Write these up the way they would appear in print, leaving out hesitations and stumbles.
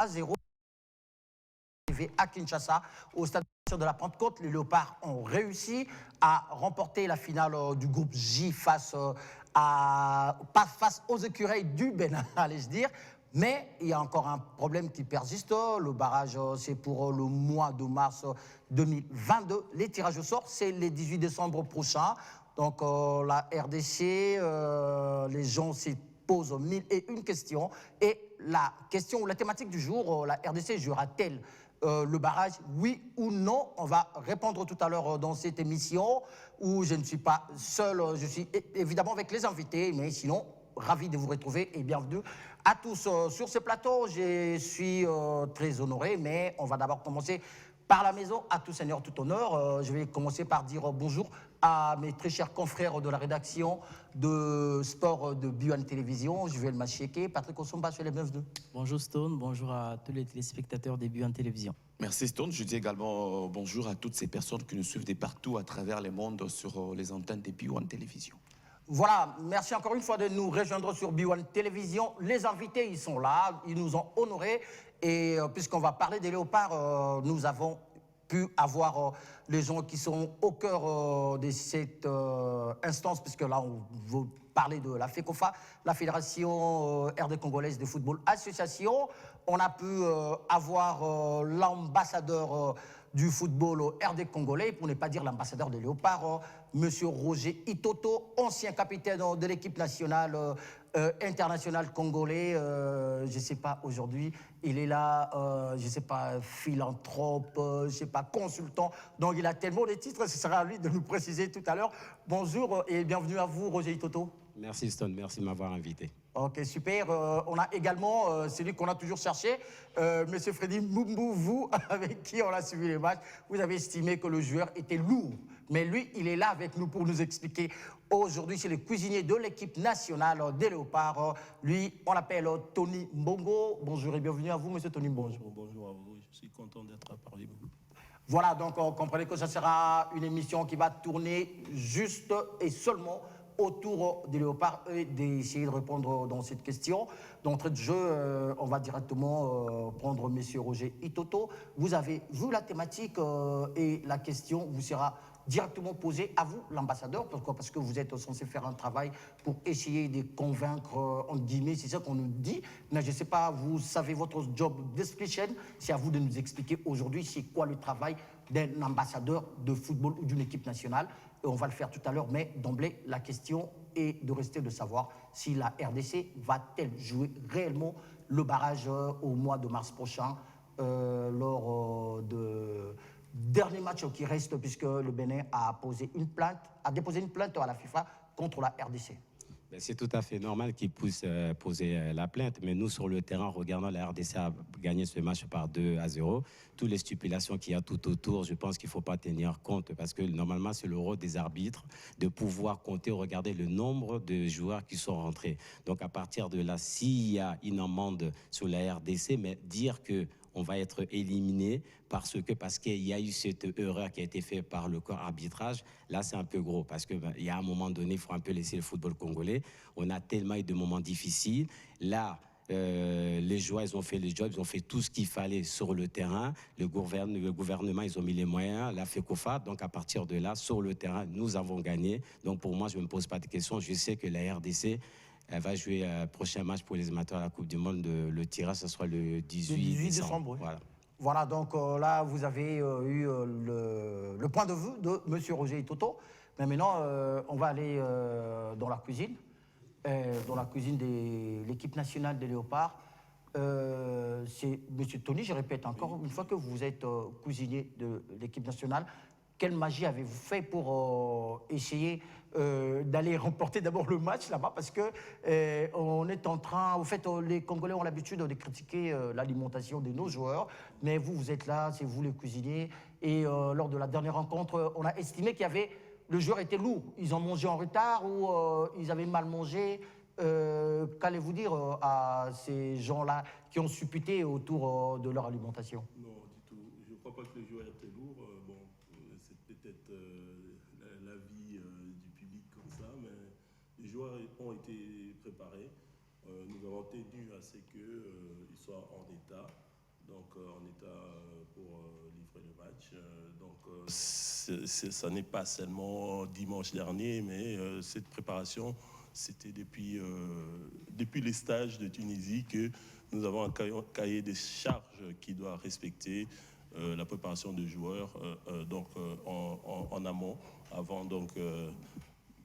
1-0 à Kinshasa, au stade de la Pentecôte. Les Léopards ont réussi à remporter la finale du groupe J face aux écureuils du Bénin, allais-je dire. Mais il y a encore un problème qui persiste. Le barrage, c'est pour le mois de mars 2022. Les tirages au sort, c'est le 18 décembre prochain. Donc la RDC, les gens s'y posent 1001 questions. Et la question ou la thématique du jour, la RDC jouera-t-elle le barrage, oui ou non? On va répondre tout à l'heure dans cette émission où je ne suis pas seul, je suis évidemment avec les invités, mais sinon, ravi de vous retrouver et bienvenue à tous sur ce plateau. Je suis très honoré, mais on va d'abord commencer par la maison, à tout seigneur, tout honneur. Je vais commencer par dire bonjour à mes très chers confrères de la rédaction de sport de BioOne Télévision. Je vais le machiquer. Patrick Osomba, soyez les bienvenus. Bonjour Stone, bonjour à tous les téléspectateurs de BioOne Télévision. Merci Stone. Je dis également bonjour à toutes ces personnes qui nous suivent de partout à travers le monde sur les antennes de BioOne Télévision. Voilà, merci encore une fois de nous rejoindre sur BioOne Télévision. Les invités, ils sont là, ils nous ont honorés. Et puisqu'on va parler des léopards, nous avons pu avoir les gens qui sont au cœur de cette instance, puisque là, on veut parler de la FECOFA, la Fédération RD Congolaise de Football Association. On a pu avoir l'ambassadeur du football RD congolais, pour ne pas dire l'ambassadeur des Léopards, Monsieur Roger Itoto, ancien capitaine de l'équipe nationale internationale congolais. Je ne sais pas, aujourd'hui, il est là, je ne sais pas, philanthrope, je ne sais pas, consultant. Donc, il a tellement de titres, ce sera à lui de nous préciser tout à l'heure. Bonjour et bienvenue à vous, Roger Itoto. Merci Stone, merci de m'avoir invité. Ok, super. On a également celui qu'on a toujours cherché, Monsieur Freddy Mbumbu, vous, avec qui on a suivi les matchs. Vous avez estimé que le joueur était lourd. Mais lui, il est là avec nous pour nous expliquer. Aujourd'hui, c'est le cuisinier de l'équipe nationale des Léopards. Lui, on l'appelle Tony Mbongo. Bonjour et bienvenue à vous, Monsieur Tony Mbongo. Bonjour à vous. Je suis content d'être parmi vous. Voilà, donc comprenez que ça sera une émission qui va tourner juste et seulement autour des Léopards et d'essayer de répondre dans cette question. D'entrée de jeu, on va directement prendre M. Roger Itoto. Vous avez vu la thématique et la question vous sera directement posée à vous, l'ambassadeur. Pourquoi? Parce que vous êtes censé faire un travail pour essayer de convaincre, entre guillemets, c'est ça qu'on nous dit. Mais je ne sais pas, vous savez votre job description. C'est à vous de nous expliquer aujourd'hui c'est quoi le travail d'un ambassadeur de football ou d'une équipe nationale. Et on va le faire tout à l'heure, mais d'emblée, la question est de rester de savoir si la RDC va-t-elle jouer réellement le barrage au mois de mars prochain lors de dernier match qui reste, puisque le Bénin a déposé une plainte à la FIFA contre la RDC. C'est tout à fait normal qu'ils puissent poser la plainte, mais nous, sur le terrain, regardant la RDC a gagné ce match par 2-0. Toutes les stipulations qu'il y a tout autour, je pense qu'il ne faut pas tenir compte, parce que normalement, c'est le rôle des arbitres de pouvoir compter, regarder le nombre de joueurs qui sont rentrés. Donc, à partir de là, s'il y a une amende sur la RDC, mais dire que on va être éliminé parce qu'il y a eu cette erreur qui a été faite par le corps arbitrage. Là, c'est un peu gros parce qu'il y a un moment donné, il faut un peu laisser le football congolais. On a tellement eu de moments difficiles. Là, les joueurs, ils ont fait les jobs, ils ont fait tout ce qu'il fallait sur le terrain. Le gouvernement, ils ont mis les moyens, la FECOFA. Donc, à partir de là, sur le terrain, nous avons gagné. Donc, pour moi, je ne me pose pas de questions. Je sais que la RDC... Elle va jouer le prochain match pour les amateurs à la Coupe du Monde. Le tirage, ce sera le 18 décembre. Oui. Voilà, donc là, vous avez eu le point de vue de M. Roger Itoto. Mais maintenant, on va aller dans la cuisine de l'équipe nationale des Léopards. C'est M. Tony, je répète encore une fois que vous êtes cuisinier de l'équipe nationale. Quelle magie avez-vous fait pour essayer d'aller remporter d'abord le match là-bas? Parce que on est en train... Au fait, les Congolais ont l'habitude de critiquer l'alimentation de nos joueurs. Mais vous, vous êtes là, c'est vous les cuisiniers. Et lors de la dernière rencontre, on a estimé qu'il y avait... Le joueur était lourd. Ils ont mangé en retard ou ils avaient mal mangé. Qu'allez-vous dire à ces gens-là qui ont supputé autour de leur alimentation? Non, du tout. Je ne crois pas que le joueur était lourd. C'est peut-être l'avis du public comme ça, mais les joueurs ont été préparés. Nous avons tenu à ce qu'ils soient en état donc en état pour livrer le match. Ça n'est pas seulement dimanche dernier, mais cette préparation, c'était depuis les stages de Tunisie que nous avons un cahier des charges qui doit respecter la préparation des joueurs en amont, avant donc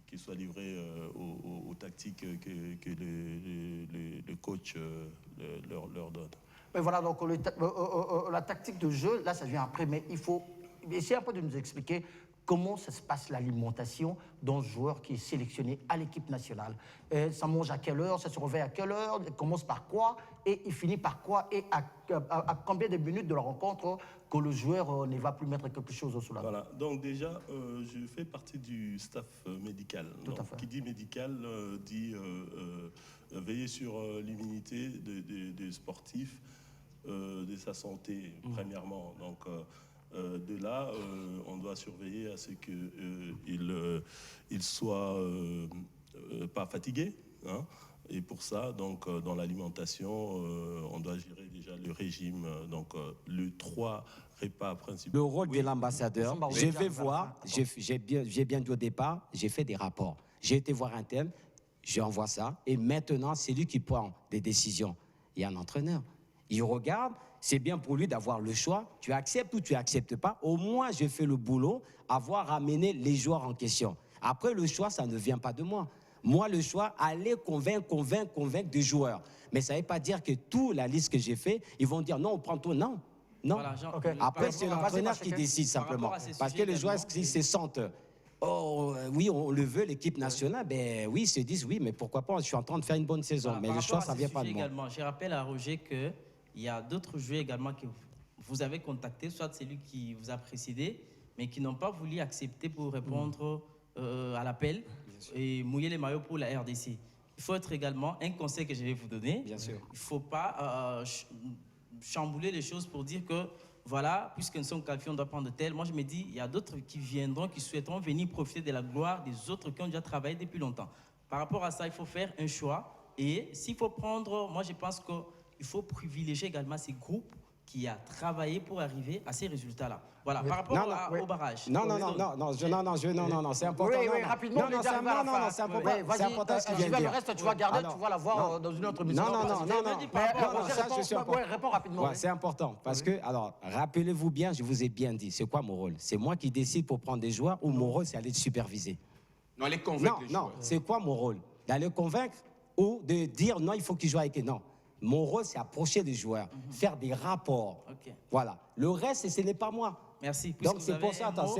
qu'ils soient livrés aux tactiques que le coach leur donne. Mais voilà, donc la tactique de jeu, là, ça vient après, mais il faut essayer un peu de nous expliquer comment ça se passe l'alimentation d'un joueur qui est sélectionné à l'équipe nationale. Ça mange à quelle heure, ça se réveille à quelle heure, il commence par quoi et il finit par quoi et à combien de minutes de la rencontre que le joueur ne va plus mettre quelque chose sous la main. Voilà, donc déjà, je fais partie du staff médical. Tout à fait. Qui dit médical dit veiller sur l'immunité des sportifs, de sa santé, premièrement. Donc, de là, on doit surveiller à ce qu'ils ne soient pas fatigués. Hein. Et pour ça, donc, dans l'alimentation, on doit gérer déjà le régime. Donc, le 3 repas principaux. Le rôle de l'ambassadeur, je vais voir, j'ai bien dit au départ, j'ai fait des rapports. J'ai été voir un tel, j'envoie ça, et maintenant, c'est lui qui prend des décisions. Il y a un entraîneur. Il regarde, c'est bien pour lui d'avoir le choix. Tu acceptes ou tu n'acceptes pas. Au moins, je fais le boulot, avoir ramené les joueurs en question. Après, le choix, ça ne vient pas de moi. Moi, le choix, aller convaincre des joueurs. Mais ça ne veut pas dire que toute la liste que j'ai faite, ils vont dire non, on prend tout. Non. Non. Voilà, okay. Après, c'est l'entraîneur qui décide simplement. Parce que les joueurs qui se sentent, oh oui, on le veut, l'équipe nationale, ben oui, ils se disent oui, mais pourquoi pas, je suis en train de faire une bonne saison. Voilà, mais le choix, ça ne vient pas de moi. Également, je rappelle à Roger qu'il y a d'autres joueurs également que vous avez contactés, soit celui qui vous a précédé, mais qui n'ont pas voulu accepter pour répondre à l'appel et mouiller les maillots pour la RDC. Il faut être également, un conseil que je vais vous donner, Bien sûr. il ne faut pas chambouler les choses pour dire que, voilà, puisque nous sommes qualifiés, on doit prendre tel. Moi, je me dis, il y a d'autres qui viendront, qui souhaiteront venir profiter de la gloire des autres qui ont déjà travaillé depuis longtemps. Par rapport à ça, il faut faire un choix. Et s'il faut prendre, moi, je pense qu'il faut privilégier également ces groupes qui a travaillé pour arriver à ces résultats-là. Voilà, par rapport au barrage. Non, c'est important. Oui, rapidement, c'est important ce qu'il vient de dire. Le reste, tu vas garder, tu vas la voir dans une autre émission. Ça, je suis important. Réponds rapidement. Ouais, c'est important, parce que, alors, rappelez-vous bien, je vous ai bien dit, c'est quoi mon rôle? C'est moi qui décide pour prendre des joueurs, ou mon rôle, c'est aller superviser? Non, les convaincre. Non, c'est quoi mon rôle? D'aller convaincre ou de dire non, il faut qu'il joue avec eux? Non. Mon rôle, c'est approcher des joueurs, faire des rapports. Okay. Voilà. Le reste, ce n'est pas moi. Merci. Donc c'est pour ça, attends,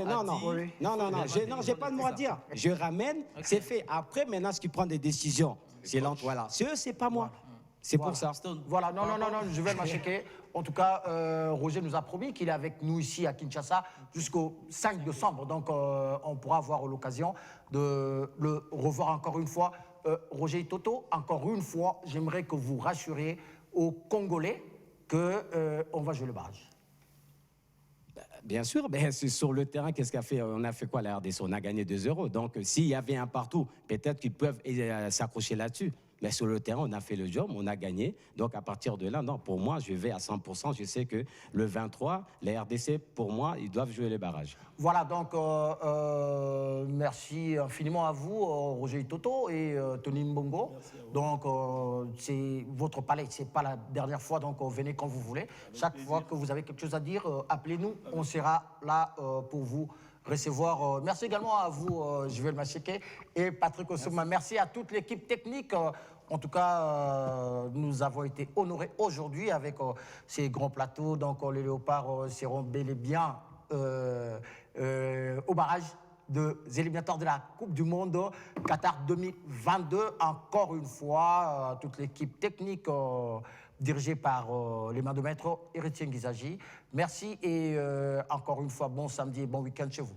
non, j'ai pas de mot à dire. Je ramène, c'est fait. Après, maintenant, ce qui prend des décisions, c'est l'entre, voilà. C'est pas moi. C'est pour ça. Voilà, non, je vais m'acheter. En tout cas, Roger nous a promis qu'il est avec nous ici à Kinshasa jusqu'au 5 décembre. Donc, on pourra avoir l'occasion de le revoir encore une fois. Roger Toto, encore une fois, j'aimerais que vous rassuriez aux Congolais qu'on va jouer le barrage. Bien sûr, c'est sur le terrain, qu'est-ce qu'a fait? On a fait quoi la RDC? On a gagné 2-0. Donc, s'il y avait un partout, peut-être qu'ils peuvent s'accrocher là-dessus. Mais sur le terrain, on a fait le job, on a gagné. Donc, à partir de là, non, pour moi, je vais à 100%. Je sais que le 23, les RDC, pour moi, ils doivent jouer les barrages. Voilà, donc, merci infiniment à vous, Roger Toto et Tony Mbongo. Donc, c'est votre palais, c'est pas la dernière fois, donc venez quand vous voulez. Chaque fois que vous avez quelque chose à dire, appelez-nous, on sera là pour vous recevoir. Merci également à vous, Juvel Macheke et Patrick Ossouma. Merci à toute l'équipe technique. En tout cas, nous avons été honorés aujourd'hui avec ces grands plateaux. Donc, les Léopards seront bel et bien au barrage des éliminatoires de la Coupe du Monde Qatar 2022. Encore une fois, toute l'équipe technique dirigée par les mains de maître Héritier Nguizaji. Merci et encore une fois, bon samedi et bon week-end chez vous.